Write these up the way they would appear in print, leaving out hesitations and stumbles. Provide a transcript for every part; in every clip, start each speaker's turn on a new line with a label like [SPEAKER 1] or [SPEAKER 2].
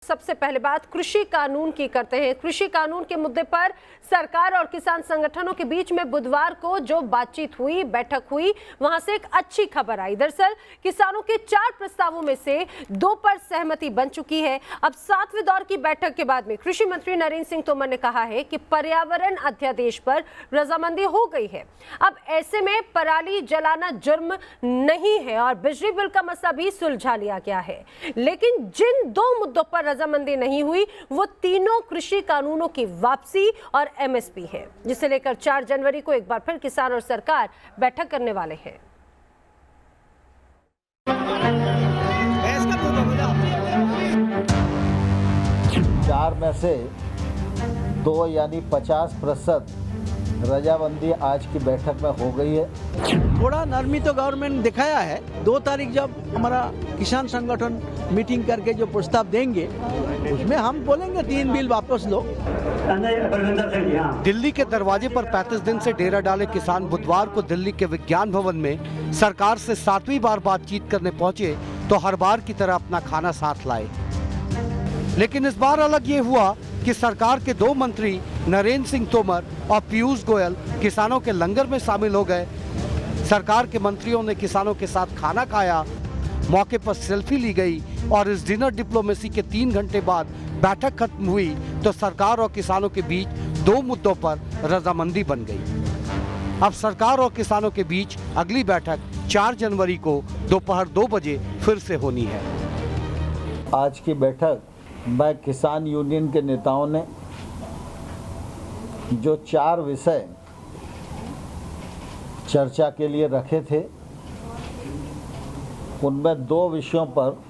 [SPEAKER 1] सबसे पहले बात कृषि कानून की करते हैं। कृषि कानून के मुद्दे पर सरकार और किसान संगठनों के बीच में बुधवार को जो बातचीत हुई, बैठक हुई, वहां से एक अच्छी खबर आई। दरअसल किसानों के 4 प्रस्तावों में से 2 पर सहमति बन चुकी है। अब 7वें दौर की बैठक के बाद में कृषि मंत्री नरेंद्र सिंह तोमर ने कहा है कि पर्यावरण अध्यादेश पर रजामंदी हो गई है। अब ऐसे में पराली जलाना जुर्म नहीं है और बिजली बिल का मसला भी सुलझा लिया गया है। लेकिन जिन 2 मुद्दों पर रजामंदी नहीं हुई वो तीनों कृषि कानूनों की वापसी और एमएसपी है, जिसे लेकर 4 जनवरी को एक बार फिर किसान और सरकार बैठक करने वाले हैं।
[SPEAKER 2] 4 में से 2 यानी 50% रजामंदी आज की बैठक में हो गई है।
[SPEAKER 3] थोड़ा नरमी तो गवर्नमेंट दिखाया है। 2 तारीख जब हमारा किसान संगठन मीटिंग करके जो प्रस्ताव देंगे उसमें हम बोलेंगे 3 बिल वापस लो।
[SPEAKER 4] दिल्ली के दरवाजे पर 35 दिन से डेरा डाले किसान बुधवार को दिल्ली के विज्ञान भवन में सरकार से 7वीं बार बातचीत करने पहुंचे तो हर बार की तरह अपना खाना साथ लाए। लेकिन इस बार अलग ये हुआ कि सरकार के 2 मंत्री नरेंद्र सिंह तोमर और पीयूष गोयल किसानों के लंगर में शामिल हो गए। सरकार के मंत्रियों ने किसानों के साथ खाना खाया, मौके पर सेल्फी ली गई और इस डिनर डिप्लोमेसी के 3 घंटे बाद बैठक खत्म हुई तो सरकार और किसानों के बीच 2 मुद्दों पर रजामंदी बन गई। अब सरकार और किसानों के बीच अगली बैठक 4 जनवरी को दोपहर 2 बजे फिर से होनी है।
[SPEAKER 2] आज की बैठक में किसान यूनियन के नेताओं ने जो 4 विषय चर्चा के लिए रखे थे उनमें 2 विषयों पर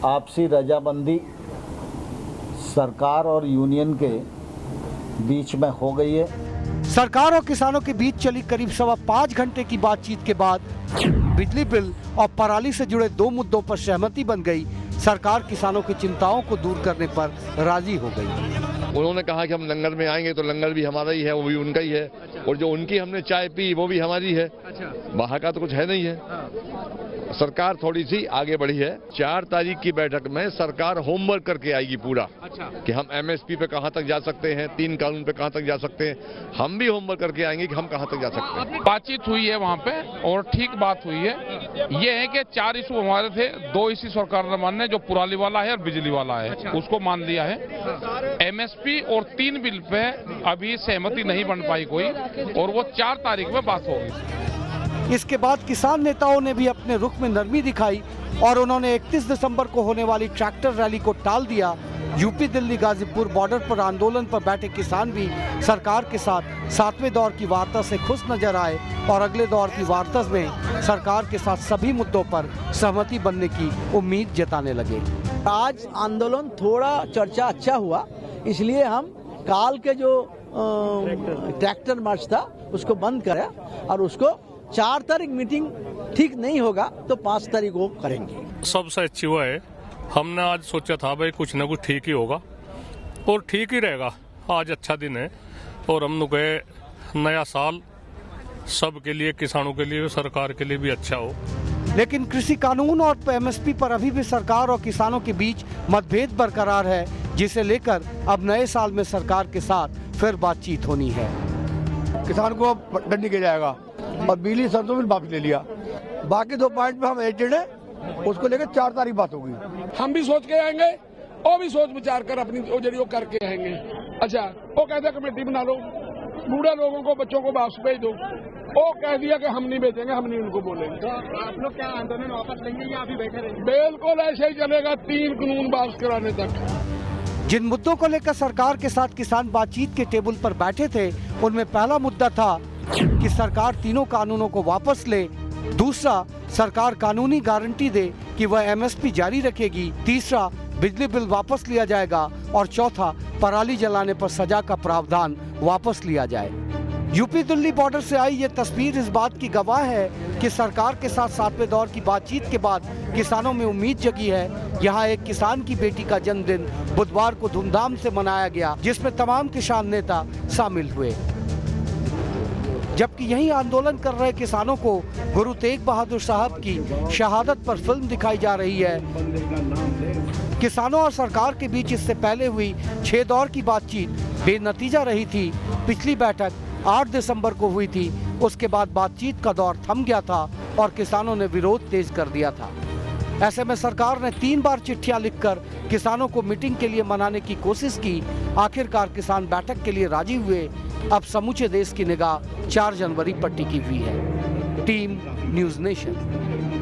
[SPEAKER 2] आपसी रजामंदी सरकार और यूनियन के बीच में हो गई है।
[SPEAKER 4] सरकार और किसानों के बीच चली करीब 5.25 घंटे की बातचीत के बाद बिजली बिल और पराली से जुड़े 2 मुद्दों पर सहमति बन गई। सरकार किसानों की चिंताओं को दूर करने पर राजी हो गई।
[SPEAKER 5] उन्होंने कहा कि हम लंगर में आएंगे तो लंगर भी हमारा ही है, वो भी उनका ही है, और जो उनकी हमने चाय पी वो भी हमारी है। बाहर का तो कुछ है नहीं है। सरकार थोड़ी सी आगे बढ़ी है। 4 तारीख की बैठक में सरकार होमवर्क करके आएगी पूरा कि हम एमएसपी पे कहां तक जा सकते हैं, 3 कानून पे कहां तक जा सकते हैं। हम भी होमवर्क करके आएंगे कि हम कहां तक जा सकते हैं।
[SPEAKER 6] बातचीत हुई है वहाँ पे और ठीक बात हुई है। ये है कि 4 इशू हमारे थे, 2 इशू सरकार ने माने, जो पुराली वाला है और बिजली वाला है, उसको मान लिया है। एमएसपी और 3 बिल पे अभी सहमति नहीं बन पाई कोई, और वो 4 तारीख में बात होगी।
[SPEAKER 4] इसके बाद किसान नेताओं ने भी अपने रुख में नरमी दिखाई और उन्होंने 31 दिसंबर को होने वाली ट्रैक्टर रैली को टाल दिया। यूपी दिल्ली गाजीपुर बॉर्डर पर आंदोलन पर बैठे किसान भी सरकार के साथ 7वें दौर की वार्ता से खुश नजर आए और अगले दौर की वार्ता में सरकार के साथ सभी मुद्दों पर सहमति बनने की उम्मीद जताने लगे।
[SPEAKER 3] आज आंदोलन थोड़ा चर्चा अच्छा हुआ, इसलिए हम काल के जो ट्रैक्टर मार्च था उसको बंद करा और उसको 4 तारीख मीटिंग ठीक नहीं होगा तो 5 तारीख को करेंगे।
[SPEAKER 7] सबसे अच्छी हुआ है। हमने आज सोचा था भाई कुछ ना कुछ ठीक ही होगा और ठीक ही रहेगा। आज अच्छा दिन है और हम लोग नया साल सबके लिए, किसानों के लिए, सरकार के लिए भी अच्छा हो।
[SPEAKER 4] लेकिन कृषि कानून और एमएसपी पर अभी भी सरकार और किसानों के बीच मतभेद बरकरार है, जिसे लेकर अब नए साल में सरकार के साथ फिर बातचीत होनी है।
[SPEAKER 8] किसान को अब दंड नहीं किया जाएगा और बिजली सरसों में वापस ले लिया। बाकी 2 पॉइंट पे हम एजेंट है, उसको लेकर 4 तारीख बात होगी।
[SPEAKER 9] हम भी सोच के आएंगे और भी सोच विचार कर अपनी जरिए करके आएंगे। अच्छा, वो कहते कमेटी बना लो, बूढ़े लोगों को, बच्चों को वापस भेज दो। वो कह दिया कि हम नहीं भेजेंगे, हम नहीं उनको बोलेंगे। तो आप लोग क्या आंदोलन वापस लेंगे या अभी बैठे रहेंगे? बिल्कुल ऐसे ही चलेगा 3 कानून वापस कराने तक।
[SPEAKER 4] जिन मुद्दों को लेकर सरकार के साथ किसान बातचीत के टेबल पर बैठे थे उनमें पहला मुद्दा था कि सरकार तीनों कानूनों को वापस ले, दूसरा सरकार कानूनी गारंटी दे कि वह एमएसपी जारी रखेगी, तीसरा बिजली बिल वापस लिया जाएगा और चौथा पराली जलाने पर सजा का प्रावधान वापस लिया जाए। यूपी दिल्ली बॉर्डर से आई ये तस्वीर इस बात की गवाह है कि सरकार के साथ 7वें दौर की बातचीत के बाद किसानों में उम्मीद जगी है। यहाँ एक किसान की बेटी का जन्मदिन बुधवार को धूमधाम से मनाया गया, जिसमें तमाम किसान नेता शामिल हुए। जबकि यही आंदोलन कर रहे किसानों को गुरु तेग बहादुर साहब की शहादत पर फिल्म दिखाई जा रही है। किसानों और सरकार के बीच इससे पहले हुई 6 दौर की बातचीत बेनतीजा रही थी। पिछली बैठक 8 दिसंबर को हुई थी। उसके बाद बातचीत का दौर थम गया था और किसानों ने विरोध तेज कर दिया था। ऐसे में सरकार ने 3 बार चिट्ठियां लिखकर किसानों को मीटिंग के लिए मनाने की कोशिश की। आखिरकार किसान बैठक के लिए राजी हुए। अब समूचे देश की निगाह 4 जनवरी पर टिकी हुई है। Team news nation.